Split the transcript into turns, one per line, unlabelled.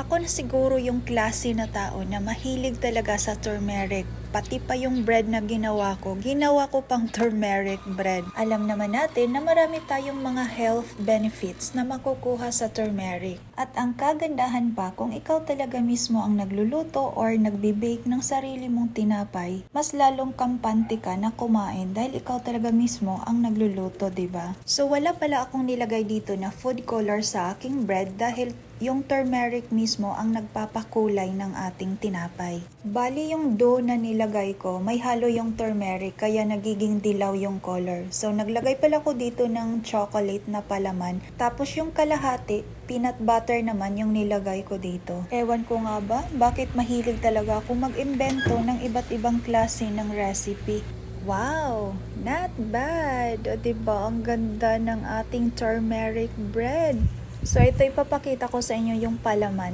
Ako na siguro yung klase na tao na mahilig talaga sa turmeric. Pati pa yung bread na ginawa ko pang turmeric bread. Alam naman natin na marami tayong mga health benefits na makukuha sa turmeric. At ang kagandahan pa, kung ikaw talaga mismo ang nagluluto or nagbe-bake ng sarili mong tinapay, mas lalong kampante ka na kumain dahil ikaw talaga mismo ang nagluluto, 'di ba? So wala pala akong nilagay dito na food color sa aking bread dahil yung turmeric mismo ang nagpapakulay ng ating tinapay. Bali yung dough na nilagay ko, may halo yung turmeric kaya nagiging dilaw yung color. So naglagay pala ko dito ng chocolate na palaman. Tapos yung kalahati, peanut butter naman yung nilagay ko dito. Ewan ko nga ba, bakit mahilig talaga ako mag-imbento ng iba't ibang klase ng recipe. Wow! Not bad! O diba, ang ganda ng ating turmeric bread. So ito ipapakita ko sa inyo yung palaman.